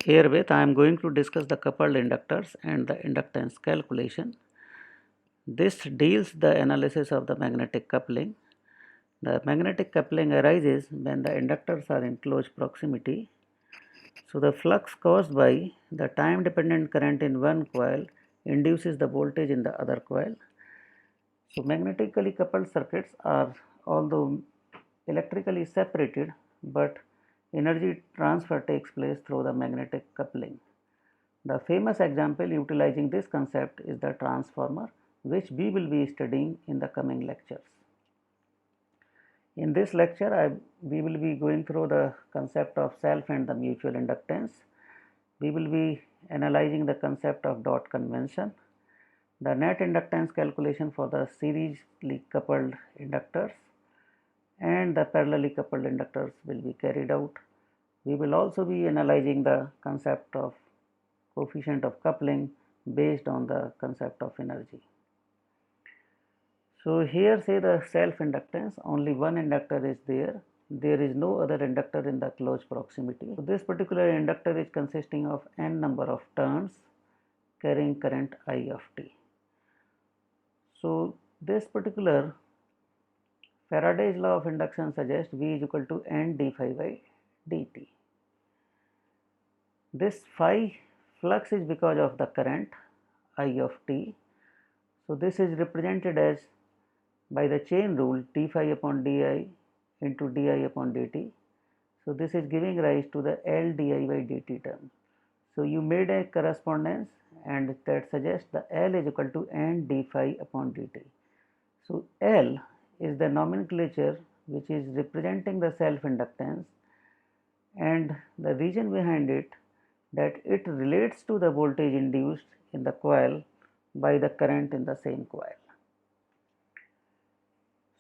Herewith, I am going to discuss the coupled inductors and the inductance calculation. This deals the analysis of the magnetic coupling. The magnetic coupling arises when the inductors are in close proximity. So, the flux caused by the time dependent current in one coil induces the voltage in the other coil. So, magnetically coupled circuits are, although electrically separated, but energy transfer takes place through the magnetic coupling. The famous example utilizing this concept is the transformer, which we will be studying in the coming lectures. In this lecture, we will be going through the concept of self and the mutual inductance. We will be analyzing the concept of dot convention, the net inductance calculation for the seriously coupled inductors, and the parallelly coupled inductors will be carried out. We will also be analyzing the concept of coefficient of coupling based on the concept of energy. So, here say the self inductance, only one inductor is there is no other inductor in the close proximity. So, this particular inductor is consisting of n number of turns carrying current I of t. So, this particular Faraday's law of induction suggests V is equal to n d phi by dt. This phi flux is because of the current I of t. So, this is represented as by the chain rule d phi upon di into di upon dt. So, this is giving rise to the L di by dt term. So, you made a correspondence and that suggests the L is equal to n d phi upon dt. So, L is the nomenclature which is representing the self inductance, and the reason behind it that it relates to the voltage induced in the coil by the current in the same coil.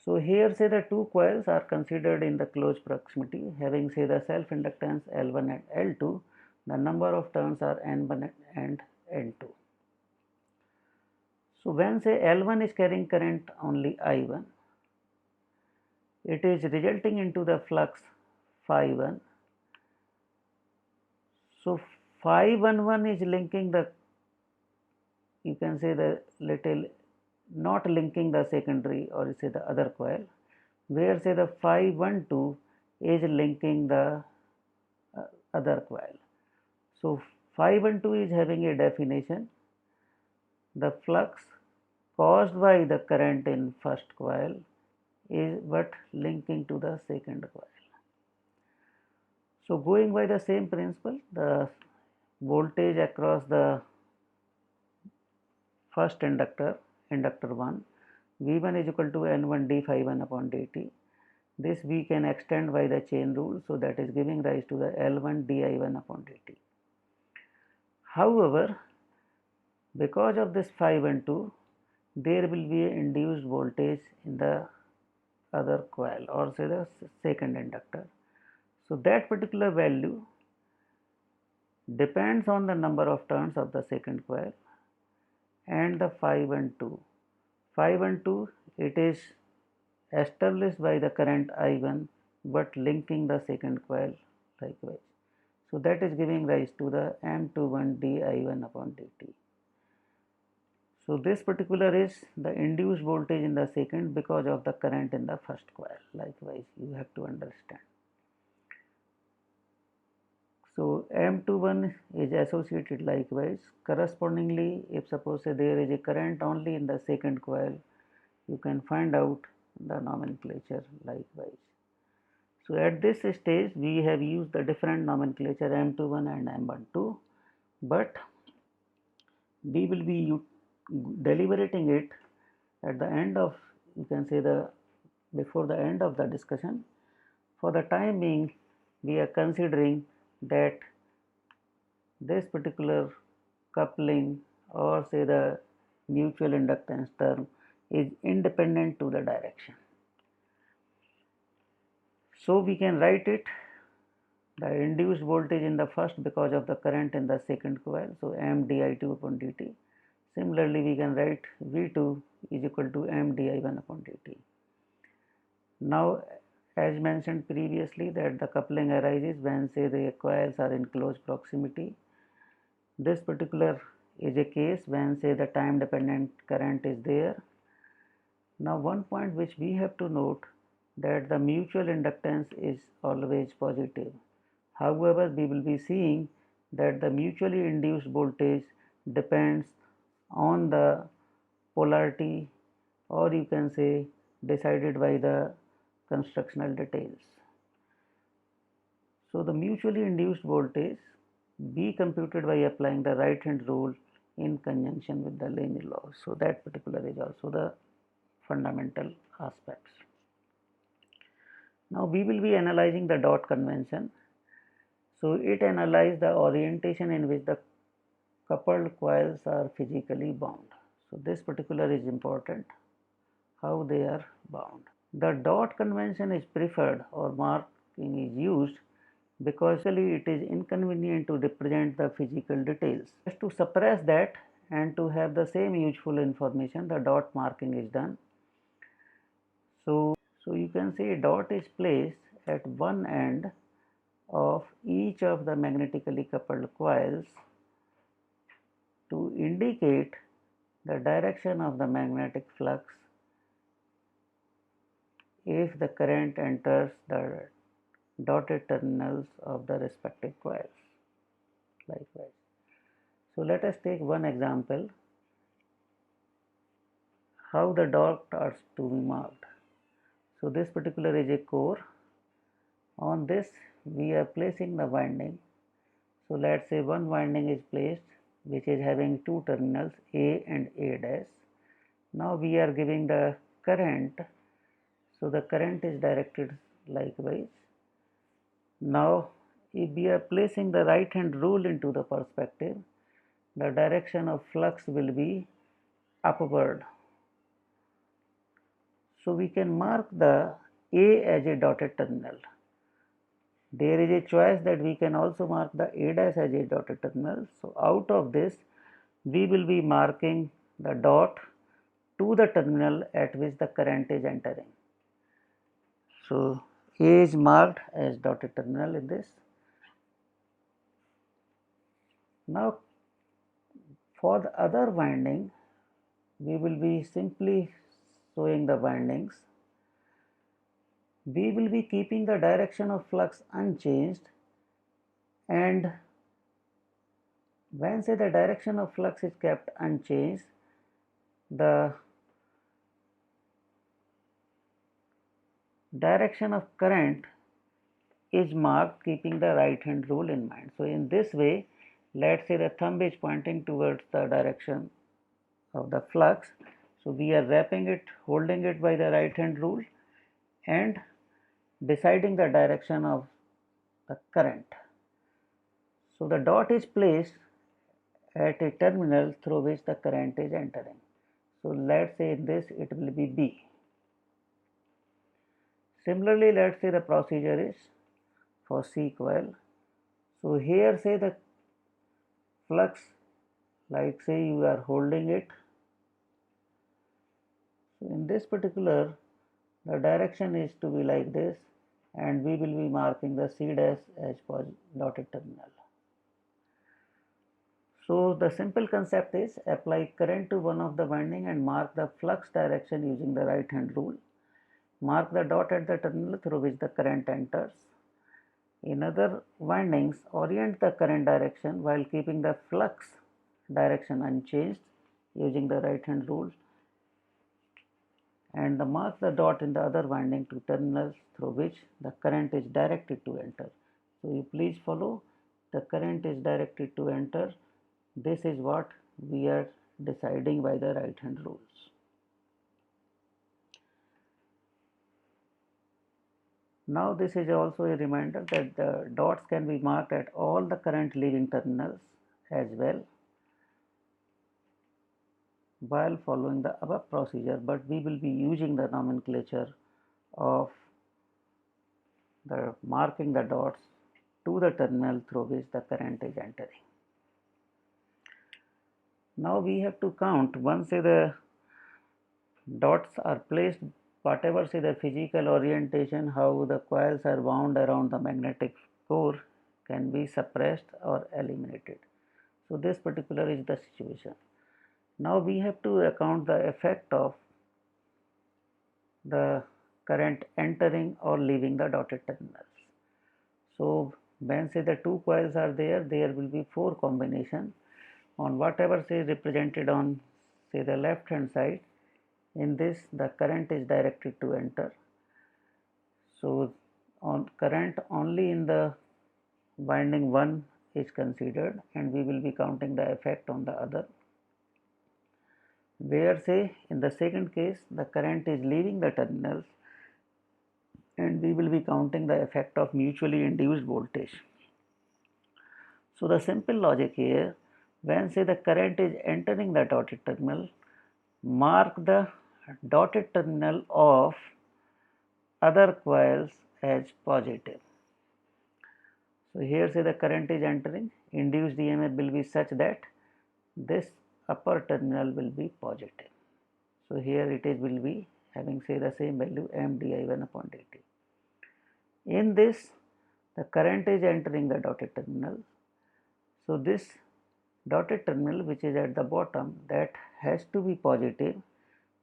So, here say the two coils are considered in the close proximity, having say the self inductance L1 and L2, the number of turns are N1 and N2. So, when say L1 is carrying current only I1, it is resulting into the flux phi 1. So, phi 1 is linking the, you can say the little, not linking the secondary or say the other coil, where say the phi 12 is linking the other coil. So, phi 12 is having a definition, the flux caused by the current in first coil is but linking to the second coil. So, going by the same principle, the voltage across the first inductor, inductor 1, V1 is equal to N1 d phi 1 upon dt. This we can extend by the chain rule, so that is giving rise to the L1 di1 upon dt. However, because of this phi 12, there will be an induced voltage in the other coil or say the second inductor. So, that particular value depends on the number of turns of the second coil and the phi 12. Phi 12 it is established by the current I1 but linking the second coil likewise. So, that is giving rise to the M21 di1 upon dt. So, this particular is the induced voltage in the second because of the current in the first coil, likewise you have to understand. So, M21 is associated likewise. Correspondingly, if suppose there is a current only in the second coil, you can find out the nomenclature likewise. So, at this stage we have used the different nomenclature M21 and M12, but we will be deliberating it at the end of, you can say the before the end of the discussion. For the time being, we are considering that this particular coupling or say the mutual inductance term is independent to the direction. So, we can write it the induced voltage in the first because of the current in the second coil. So, M di2 upon dt. Similarly, we can write V2 is equal to M di1 upon dt. Now, As mentioned previously, that the coupling arises when say the coils are in close proximity. This particular is a case when say the time dependent current is there. Now one point which we have to note, that the mutual inductance is always positive. However, we will be seeing that the mutually induced voltage depends on the polarity, or you can say decided by the constructional details. So the mutually induced voltage be computed by applying the right hand rule in conjunction with the Lenz's law. So that particular is also the fundamental aspects. Now we will be analyzing the dot convention. So it analyzes the orientation in which the coupled coils are physically bound. So this particular is important, how they are bound. The dot convention is preferred, or marking is used, because it is inconvenient to represent the physical details. Just to suppress that and to have the same useful information, the dot marking is done. So you can say dot is placed at one end of each of the magnetically coupled coils to indicate the direction of the magnetic flux if the current enters the dotted terminals of the respective coils. Likewise. So let us take one example, how the dot are to be marked. So this particular is a core. On this we are placing the winding. So let's say one winding is placed which is having two terminals A and A dash. Now we are giving the current. So the current is directed likewise. Now if we are placing the right hand rule into the perspective, the direction of flux will be upward. So we can mark the A as a dotted terminal. There is a choice that we can also mark the A dash as a dotted terminal. So out of this we will be marking the dot to the terminal at which the current is entering. So A is marked as dotted terminal in this. Now for the other winding, we will be simply showing the windings. We will be keeping the direction of flux unchanged, and when say the direction of flux is kept unchanged, the direction of current is marked keeping the right hand rule in mind. So in this way, let's say the thumb is pointing towards the direction of the flux. So we are wrapping it, holding it by the right hand rule and deciding the direction of the current. So the dot is placed at a terminal through which the current is entering. So let's say in this it will be B. Similarly, let's say the procedure is for C coil. So here say the flux, like say you are holding it. So in this particular, the direction is to be like this, and we will be marking the C dash as dotted terminal. So the simple concept is apply current to one of the winding and mark the flux direction using the right hand rule. Mark the dot at the terminal through which the current enters. In other windings, orient the current direction while keeping the flux direction unchanged using the right hand rule, and mark the dot in the other winding to terminals through which the current is directed to enter. So you please follow, the current is directed to enter. This is what we are deciding by the right hand rules. Now this is also a reminder that the dots can be marked at all the current leaving terminals as well while following the above procedure, but we will be using the nomenclature of the marking the dots to the terminal through which the current is entering. Now we have to count, once the dots are placed whatever say the physical orientation, how the coils are wound around the magnetic core can be suppressed or eliminated. So this particular is the situation. Now we have to account the effect of the current entering or leaving the dotted terminals. So when say the two coils are there, there will be four combination on whatever say represented on say the left hand side. In this the current is directed to enter. So on current only in the winding 1 is considered, and we will be counting the effect on the other. Where say in the second case the current is leaving the terminals, and we will be counting the effect of mutually induced voltage. So the simple logic here, when say the current is entering the dotted terminal, mark the dotted terminal of other coils as positive. So here say the current is entering, induced EMF will be such that this upper terminal will be positive. So here it is will be having say the same value m di1 upon dt. In this the current is entering the dotted terminal. So this dotted terminal which is at the bottom, that has to be positive,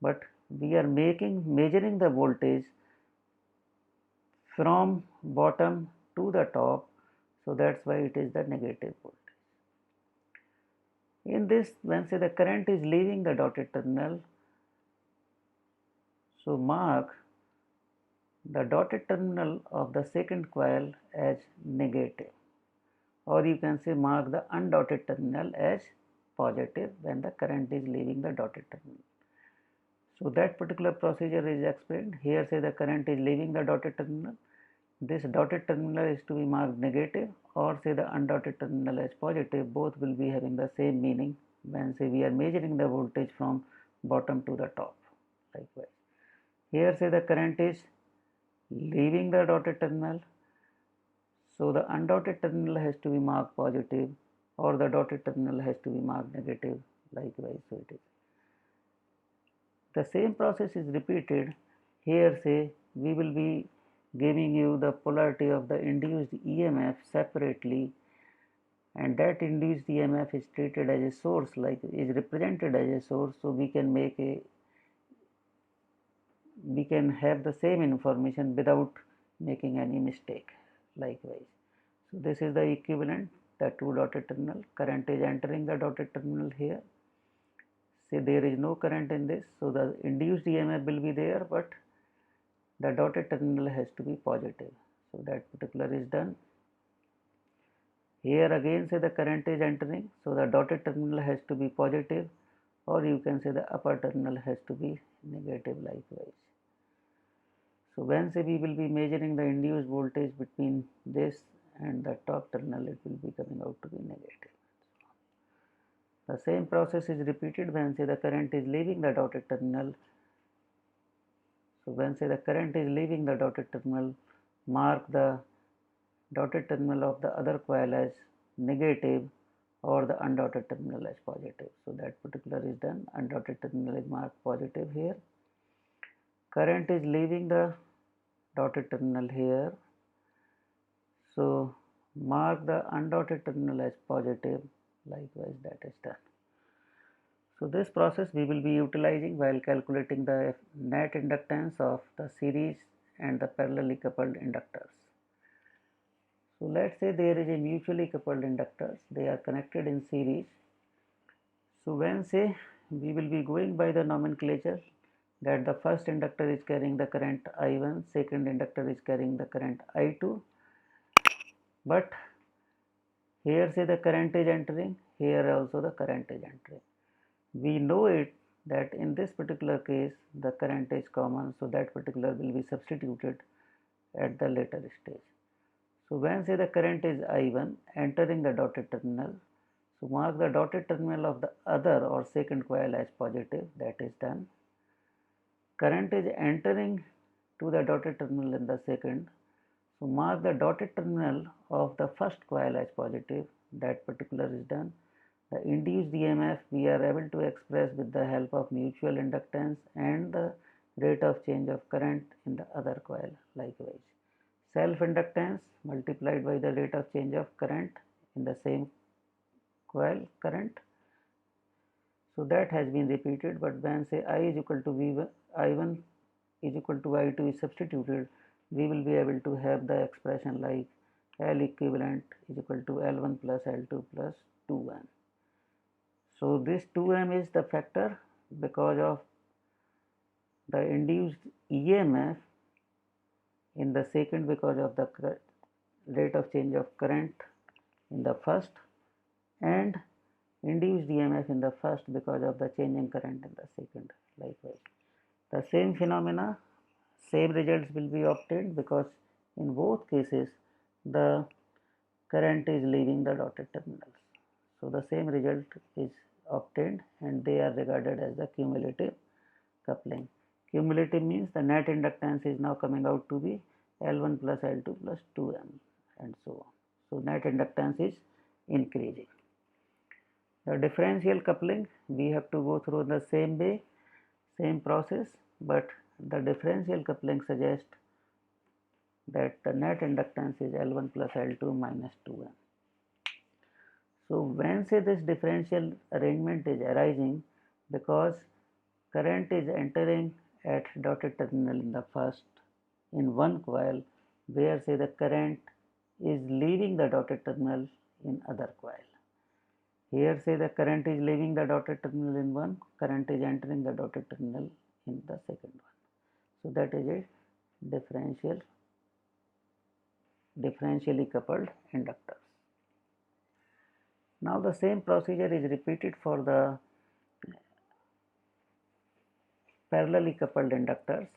but we are measuring the voltage from bottom to the top, so that's why it is the negative voltage. In this, when say the current is leaving the dotted terminal, so mark the dotted terminal of the second coil as negative, or you can say mark the undotted terminal as positive when the current is leaving the dotted terminal. So that particular procedure is explained. Here say the current is leaving the dotted terminal. This dotted terminal is to be marked negative, or say the undotted terminal as positive. Both will be having the same meaning when say we are measuring the voltage from bottom to the top. Likewise, here say the current is leaving the dotted terminal. So the undotted terminal has to be marked positive, or the dotted terminal has to be marked negative. Likewise, so it is. The same process is repeated. Here say we will be giving you the polarity of the induced EMF separately, and that induced EMF is treated as a source, like is represented as a source, so we can have the same information without making any mistake. Likewise, so this is the equivalent, the two dotted terminal, current is entering the dotted terminal here. Say there is no current in this, so the induced EMF will be there, but the dotted terminal has to be positive. So that particular is done. Here again say the current is entering, so the dotted terminal has to be positive, or you can say the upper terminal has to be negative. Likewise, so when say we will be measuring the induced voltage between this and the top terminal, it will be coming out to be negative. The same process is repeated when say the current is leaving the dotted terminal. So when say the current is leaving the dotted terminal, mark the dotted terminal of the other coil as negative, or the undotted terminal as positive. So that particular is done. Undotted terminal is marked positive here. Current is leaving the dotted terminal here. So mark the undotted terminal as positive. Likewise, that is done. So this process we will be utilizing while calculating the net inductance of the series and the parallelly coupled inductors. So let's say there is a mutually coupled inductors, they are connected in series. So when say we will be going by the nomenclature that the first inductor is carrying the current I1, second inductor is carrying the current I2, but here say the current is entering, here also the current is entering. We know it that in this particular case the current is common, so that particular will be substituted at the later stage. So when say the current is I1 entering the dotted terminal, so mark the dotted terminal of the other or second coil as positive, that is done. Current is entering to the dotted terminal in the second, so mark the dotted terminal of the first coil as positive, that particular is done. The induced EMF we are able to express with the help of mutual inductance and the rate of change of current in the other coil likewise. Self-inductance multiplied by the rate of change of current in the same coil current. So that has been repeated, but when say I is equal to V1, I1 is equal to I2 is substituted, we will be able to have the expression like L equivalent is equal to L1 plus L2 plus 2M. So this 2M is the factor because of the induced EMF in the second because of the rate of change of current in the first, and induced EMF in the first because of the changing current in the second likewise. The same phenomena, same results will be obtained because in both cases the current is leaving the dotted terminals. So the same result is obtained and they are regarded as the cumulative coupling. Cumulative means the net inductance is now coming out to be L1 plus L2 plus 2M and so on. So net inductance is increasing. The differential coupling, we have to go through the same way, same process, but the differential coupling suggests that the net inductance is L1 plus L2 minus 2M. So when say this differential arrangement is arising because current is entering at dotted terminal in the first in one coil, where say the current is leaving the dotted terminal in other coil. Here say the current is leaving the dotted terminal in one, current is entering the dotted terminal in the second one. So that is a differentially coupled inductors. Now the same procedure is repeated for the parallelly coupled inductors.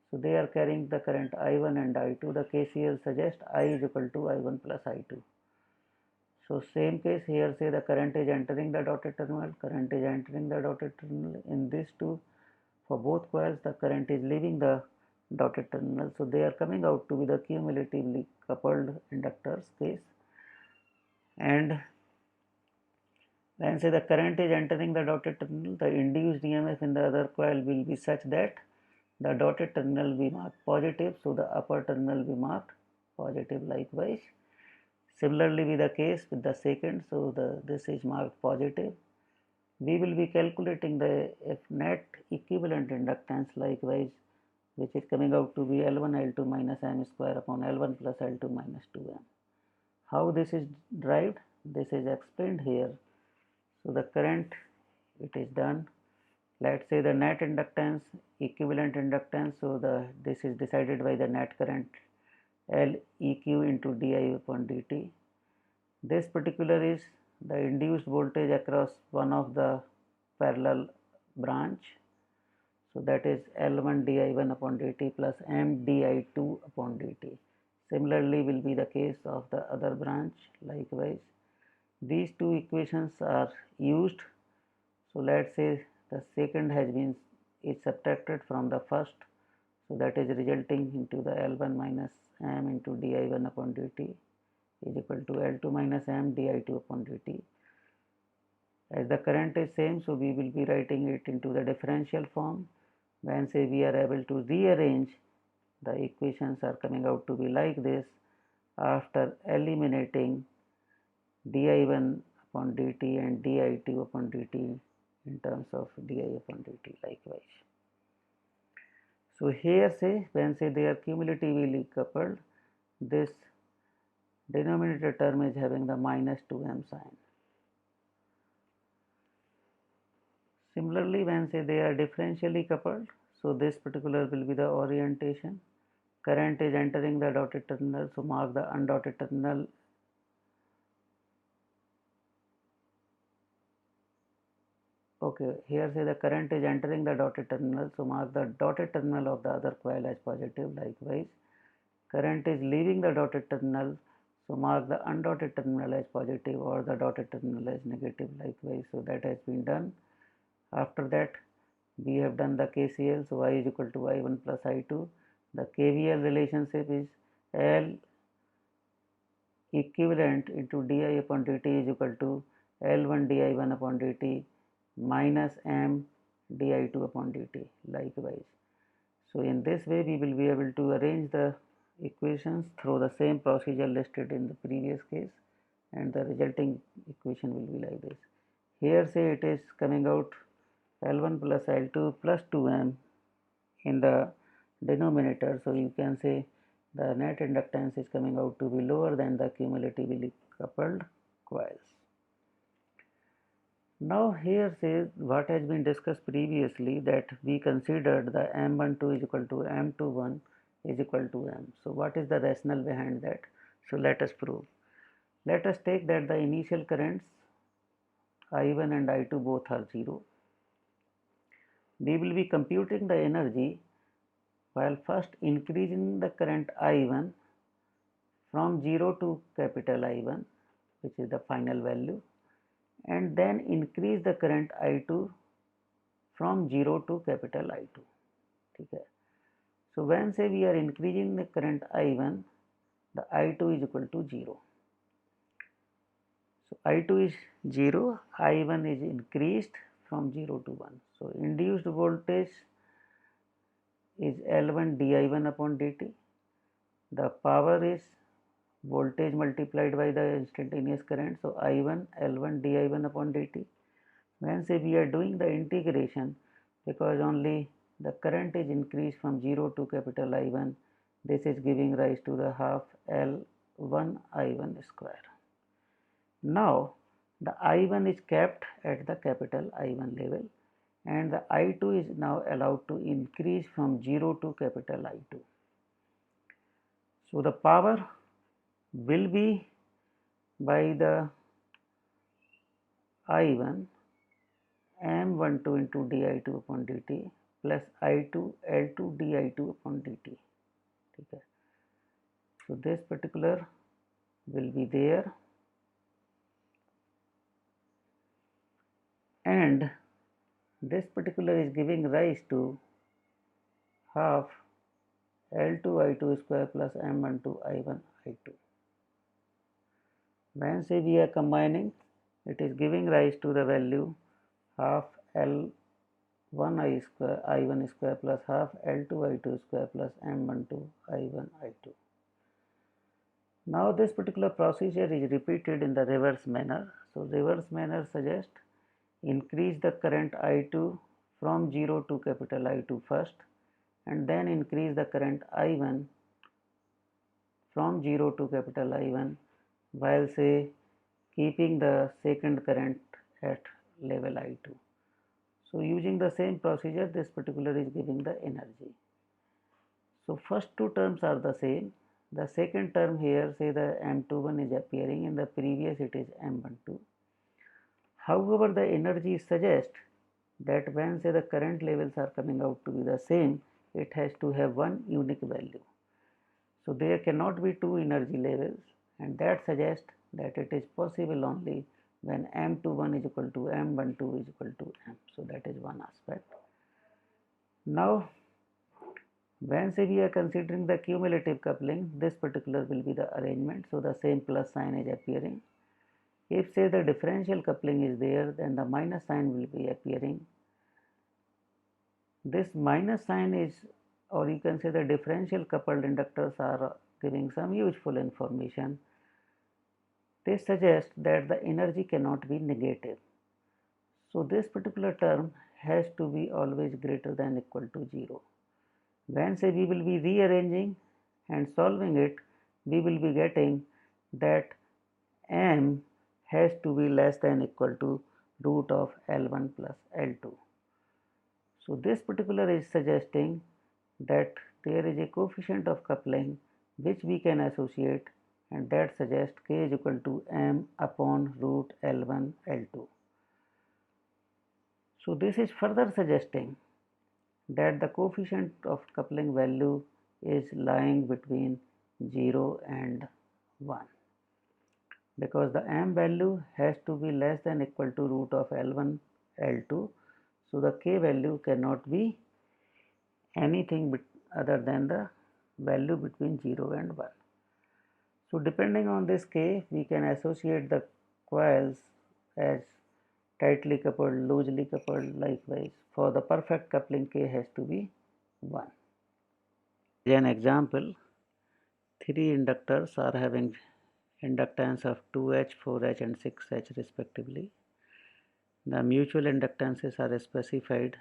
So they are carrying the current I1 and I2. The KCL suggests I is equal to I1 plus I2. So same case here, say the current is entering the dotted terminal, current is entering the dotted terminal. In these two, for both coils, the current is leaving the dotted terminal. So they are coming out to be the cumulatively coupled inductors case. And when say the current is entering the dotted terminal, the induced EMF in the other coil will be such that the dotted terminal will be marked positive, so the upper terminal will be marked positive likewise. Similarly be the case with the second, so this is marked positive. We will be calculating the net equivalent inductance likewise, which is coming out to be L1 L2 minus M square upon L1 plus L2 minus 2M. How this is derived? This is explained here. So the current, it is done. Let's say the net inductance, equivalent inductance, so this is decided by the net current L Eq into di upon dt. This particular is the induced voltage across one of the parallel branch. So that is L1 di1 upon dt plus M di2 upon dt. Similarly will be the case of the other branch likewise. These two equations are used. So let's say the second has been is subtracted from the first, so that is resulting into the L1 minus M into di1 upon dt is equal to L2 minus M di2 upon dt. As the current is same, so we will be writing it into the differential form. When say we are able to rearrange, the equations are coming out to be like this after eliminating di1 upon dt and di2 upon dt in terms of di upon dt likewise. So here say when say they are cumulatively coupled, this denominator term is having the minus 2m sign. Similarly when say they are differentially coupled, so this particular will be the orientation. Current is entering the dotted terminal, so mark the undotted terminal Okay, here say the current is entering the dotted terminal, so mark the dotted terminal of the other coil as positive likewise. Current is leaving the dotted terminal, so mark the undotted terminal as positive or the dotted terminal as negative likewise. So that has been done. After that we have done the KCL, so I is equal to I1 plus I2. The KVL relationship is L equivalent into di upon dt is equal to L1 di1 upon dt minus M di2 upon dt likewise. So in this way we will be able to arrange the equations through the same procedure listed in the previous case, and the resulting equation will be like this. Here say it is coming out L1 plus L2 plus 2M in the denominator, so you can say the net inductance is coming out to be lower than the cumulatively coupled coils. Now here says what has been discussed previously, that we considered the M12 is equal to M21 is equal to M. So what is the rationale behind that? So let us prove. Let us take that the initial currents I1 and I2 both are 0. We will be computing the energy while first increasing the current I1 from 0 to capital I1, which is the final value, and then increase the current I2 from 0 to capital I2. Okay. So when say we are increasing the current I1, the I2 is equal to 0. So I2 is 0, I1 is increased from 0 to 1. So induced voltage is L1 di1 upon dt. The power is voltage multiplied by the instantaneous current. So I1 L1 di1 upon dt. When say we are doing the integration, because only the current is increased from 0 to capital I1, this is giving rise to the half L1 I1 square. Now the I1 is kept at the capital I1 level, and the I2 is now allowed to increase from 0 to capital I2. So the power will be by the I1 M12 into di2 upon dt plus I2 L2 di2 upon dt. Okay. So this particular will be there, and this particular is giving rise to half L2 I2 square plus M12 I1 I2. When say we are combining, it is giving rise to the value half L1 I1 square plus half L2 I2 square plus M12 I1 I2. Now this particular procedure is repeated in the reverse manner. So reverse manner suggests increase the current I2 from 0 to capital I2 first, and then increase the current I1 from 0 to capital I1, while say keeping the second current at level I2. So using the same procedure, this particular is giving the energy. So first two terms are the same. The second term here, say the M21 is appearing, in the previous it is M12. However, the energy suggests that when say the current levels are coming out to be the same, it has to have one unique value. So there cannot be two energy levels, and that suggests that it is possible only when M21 is equal to M12 is equal to M. So that is one aspect. Now when say we are considering the cumulative coupling, this particular will be the arrangement. So the same plus sign is appearing. If say the differential coupling is there, then the minus sign will be appearing. This minus sign is, or you can say the differential coupled inductors are giving some useful information. This suggests that the energy cannot be negative. So this particular term has to be always greater than equal to 0. When say we will be rearranging and solving it, we will be getting that M has to be less than equal to root of L1 plus L2. So this particular is suggesting that there is a coefficient of coupling which we can associate, and that suggests K is equal to M upon root L1 L2. So this is further suggesting that the coefficient of coupling value is lying between 0 and 1, because the M value has to be less than equal to root of L1 L2. So the K value cannot be anything other than the value between 0 and 1. So depending on this K, we can associate the coils as tightly coupled, loosely coupled. Likewise, for the perfect coupling, K has to be 1. An example, three inductors are having inductance of 2H, 4H and 6H respectively. The mutual inductances are specified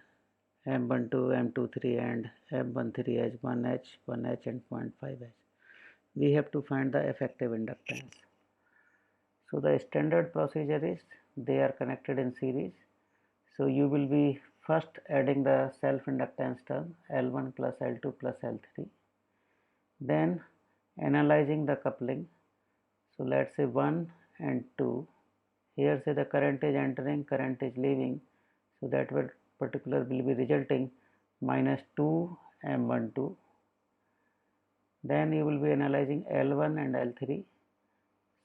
M12, M23 and M13 as 1H, 1H and 0.5H. We have to find the effective inductance. So the standard procedure is they are connected in series. So you will be first adding the self inductance term L1 plus L2 plus L3. Then analyzing the coupling. So let's say 1 and 2. Here say the current is entering, current is leaving. So that particular will be resulting minus 2 M12. Then you will be analyzing L1 and L3.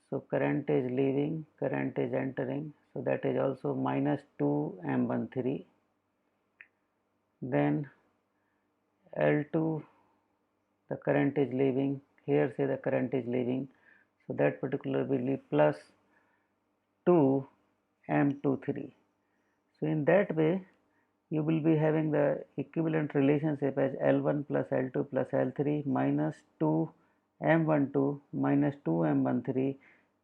So current is leaving, current is entering. So that is also minus 2 M13. Then L2, the current is leaving. Here say the current is leaving. So that particular will be plus 2 M23. So in that way, you will be having the equivalent relationship as L1 plus L2 plus L3 minus 2 M12 minus 2 M13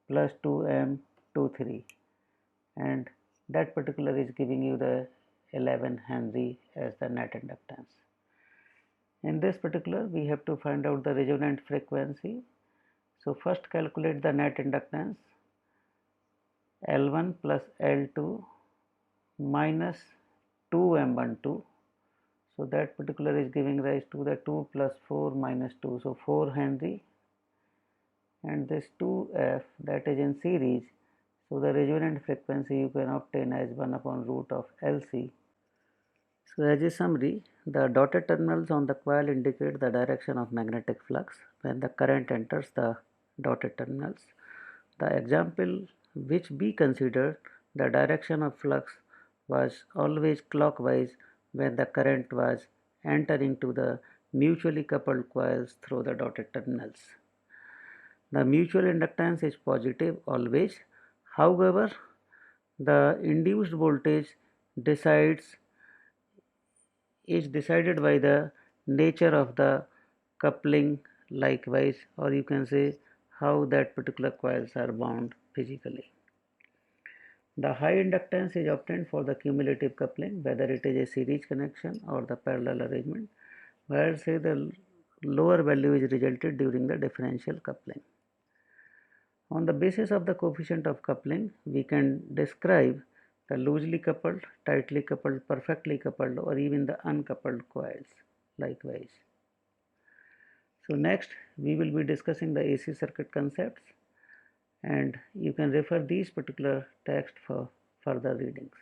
plus 2 M23, and that particular is giving you the 11 Henry as the net inductance. In this particular, we have to find out the resonant frequency. So first calculate the net inductance L1 plus L2 minus 2 M12. So that particular is giving rise to the 2 plus 4 minus 2, so 4 Henry, and this 2F that is in series. So the resonant frequency you can obtain as 1 upon root of LC. So as a summary, the dotted terminals on the coil indicate the direction of magnetic flux when the current enters the dotted terminals. The example which we considered, the direction of flux was always clockwise when the current was entering to the mutually coupled coils through the dotted terminals. The mutual inductance is positive always. However, the induced voltage decides is decided by the nature of the coupling likewise, or you can say how that particular coils are bound physically. The high inductance is obtained for the cumulative coupling, whether it is a series connection or the parallel arrangement, where say the lower value is resulted during the differential coupling. On the basis of the coefficient of coupling, we can describe the loosely coupled, tightly coupled, perfectly coupled, or even the uncoupled coils likewise. So next we will be discussing the AC circuit concepts, and you can refer these particular text for further readings.